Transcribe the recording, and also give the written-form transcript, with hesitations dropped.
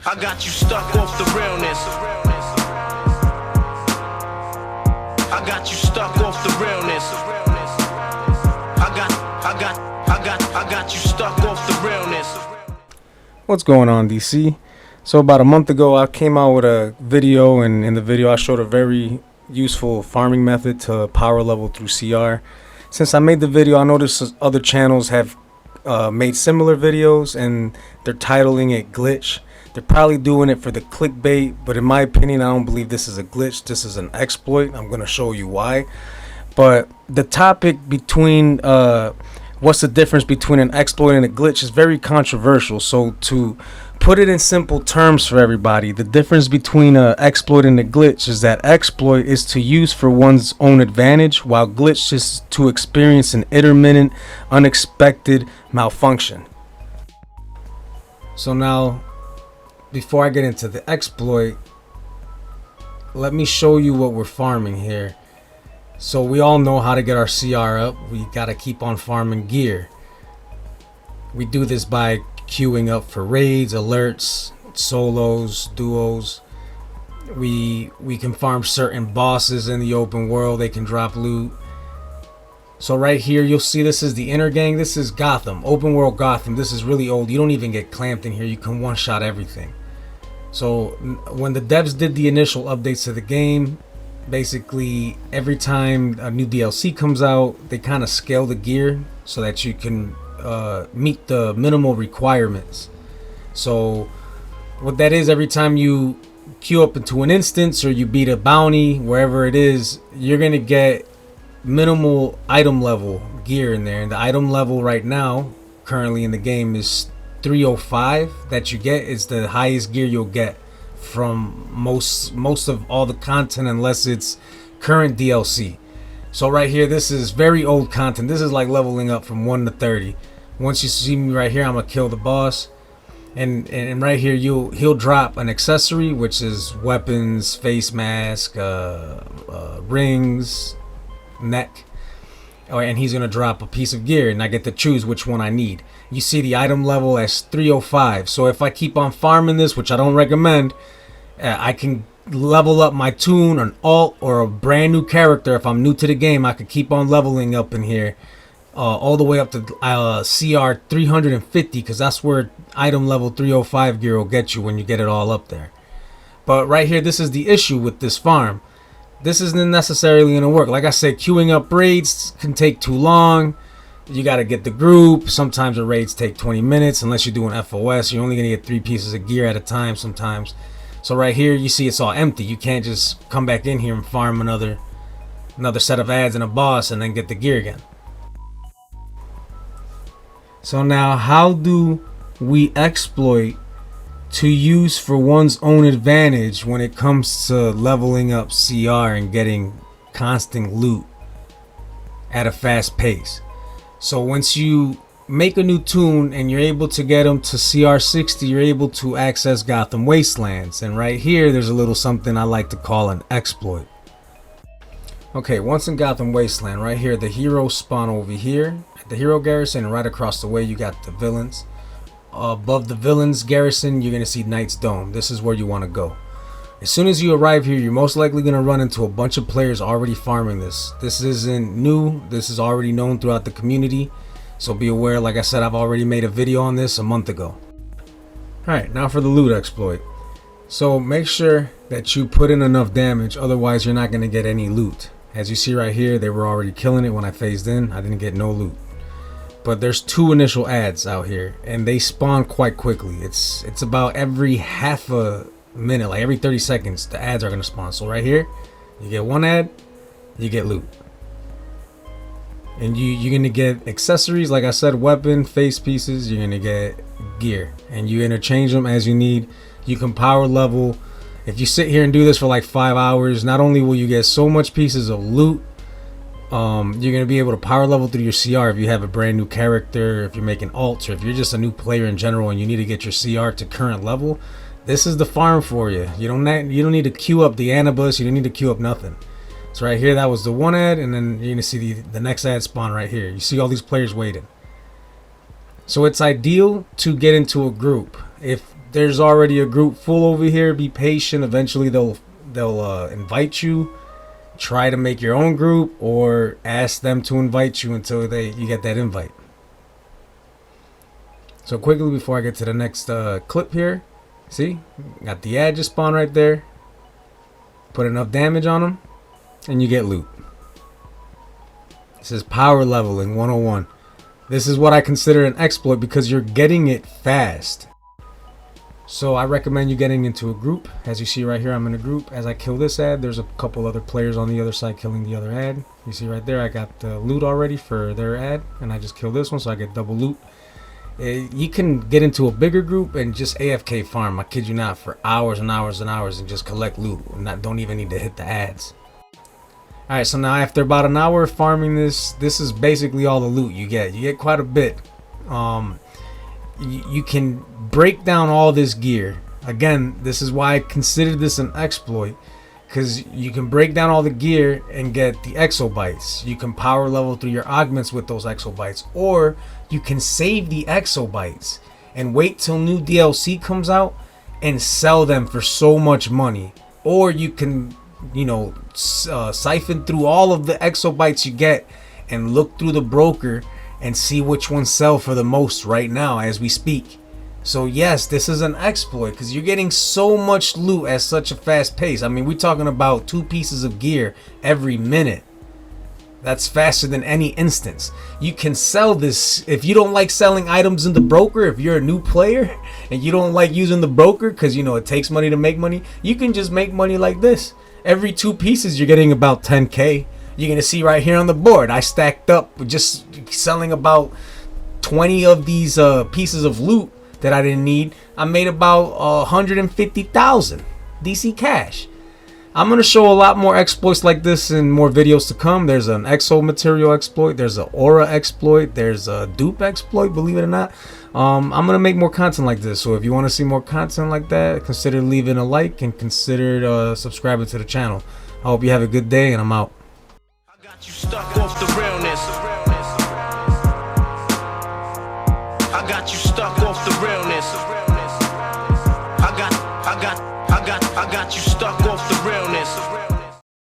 I got you stuck off the realness. I got you stuck off the realness. I got you stuck off the realness. What's going on, DC? So about a month ago I came out with a video, and in the video I showed a very useful farming method to power level through CR. Since I made the video, I noticed other channels have made similar videos and they're titling it glitch. They're probably doing it for the clickbait, but in my opinion I don't believe this is a glitch. This is an exploit. I'm going to show you why. But the topic between what's the difference between an exploit and a glitch is very controversial. So to put it in simple terms for everybody, the difference between an exploit and a glitch is that exploit is to use for one's own advantage, while glitch is to experience an intermittent, unexpected malfunction. So now, before I get into the exploit, let me show you what we're farming here. So we all know how to get our CR up. We got to keep on farming gear. We do this by queuing up for raids, alerts, solos, duos. We can farm certain bosses in the open world. They can drop loot. So right here you'll see this is the inner gang. This is Gotham, open world Gotham. This is really old. You don't even get clamped in here. You can one shot everything. So when the devs did the initial updates to the game, basically every time a new DLC comes out, they kind of scale the gear so that you can meet the minimal requirements. So what that is, every time you queue up into an instance or you beat a bounty, wherever it is, you're gonna get minimal item level gear in there. And the item level right now currently in the game is 305. That you get is the highest gear you'll get from most of all the content, unless it's current DLC. So right here, this is very old content. This is like leveling up from 1 to 30. Once you see me right here, I'm gonna kill the boss, and right here he'll drop an accessory, which is weapons, face mask, rings, neck, and he's gonna drop a piece of gear, and I get to choose which one I need. You see the item level as 305. So if I keep on farming this, which I don't recommend, I can level up my toon, an alt, or a brand new character. If I'm new to the game, I could keep on leveling up in here all the way up to CR 350, because that's where item level 305 gear will get you when you get it all up there. But right here, this is the issue with this farm. This isn't necessarily going to work. Like I said, queuing up raids can take too long. You got to get the group. Sometimes the raids take 20 minutes. Unless you're doing FOS, you're only going to get 3 pieces of gear at a time sometimes. So right here, you see it's all empty. You can't just come back in here and farm another set of ads and a boss and then get the gear again. So now, how do we exploit to use for one's own advantage when it comes to leveling up CR and getting constant loot at a fast pace? So once you make a new toon and you're able to get them to CR 60, you're able to access Gotham Wastelands. And right here, there's a little something I like to call an exploit. Okay, once in Gotham Wasteland, right here, the heroes spawn over here at the hero garrison, and right across the way you got the villains. Above the villains garrison, you're gonna see Knight's Dome. This is where you want to go. As soon as you arrive here, you're most likely gonna run into a bunch of players already farming this. This isn't new. This is already known throughout the community. So be aware. Like I said, I've already made a video on this a month ago. Alright, now for the loot exploit. So make sure that you put in enough damage, otherwise you're not gonna get any loot. As you see right here, they were already killing it when I phased in. I didn't get no loot. But there's 2 initial ads out here, and they spawn quite quickly. It's about every half a minute, like every 30 seconds, the ads are gonna spawn. So right here, you get 1 ad, you get loot. And you're gonna get accessories, like I said, weapon, face pieces. You're gonna get gear, and you interchange them as you need. You can power level. If you sit here and do this for like 5 hours, not only will you get so much pieces of loot, you're gonna be able to power level through your CR if you have a brand new character, if you're making alts, or if you're just a new player in general and you need to get your CR to current level. This is the farm for you. You don't need to queue up the Anubis. You don't need to queue up nothing. So right here, that was the 1 ad, and then you're gonna see the next ad spawn right here. You see all these players waiting. So it's ideal to get into a group. If there's already a group full over here, be patient. Eventually they'll invite you. Try to make your own group or ask them to invite you until you get that invite. So quickly before I get to the next clip here, see, got the ad just spawned right there. Put enough damage on them and you get loot. It says power leveling 101. This is what I consider an exploit because you're getting it fast. So I recommend you getting into a group. As you see right here, I'm in a group. As I kill this ad, there's a couple other players on the other side killing the other ad. You see right there, I got the loot already for their ad, and I just kill this one, so I get double loot. You can get into a bigger group and just AFK farm, I kid you not, for hours and hours and hours and just collect loot. And don't even need to hit the ads. Alright, so now after about an hour of farming this is basically all the loot you get. You get quite a bit. You can break down all this gear. Again, this is why I consider this an exploit, because you can break down all the gear and get the exobytes. You can power level through your augments with those exobytes, or you can save the exobytes and wait till new DLC comes out and sell them for so much money. Or you can, siphon through all of the exobytes you get and look through the broker and see which ones sell for the most right now as we speak. So yes, this is an exploit because you're getting so much loot at such a fast pace. I mean, we're talking about 2 pieces of gear every minute. That's faster than any instance. You can sell this. If you don't like selling items in the broker, if you're a new player and you don't like using the broker because it takes money to make money, you can just make money like this. Every 2 pieces you're getting about 10k. You're gonna see right here on the board, I stacked up just selling about 20 of these pieces of loot that I didn't need. I made about 150,000 DC cash. I'm gonna show a lot more exploits like this in more videos to come. There's an exo material exploit, there's an aura exploit, there's a dupe exploit, believe it or not. I'm gonna make more content like this, so if you want to see more content like that, consider leaving a like and consider subscribing to the channel. I hope you have a good day, and I'm out. You stuck off the realness. I got you stuck off the realness. I got you stuck off the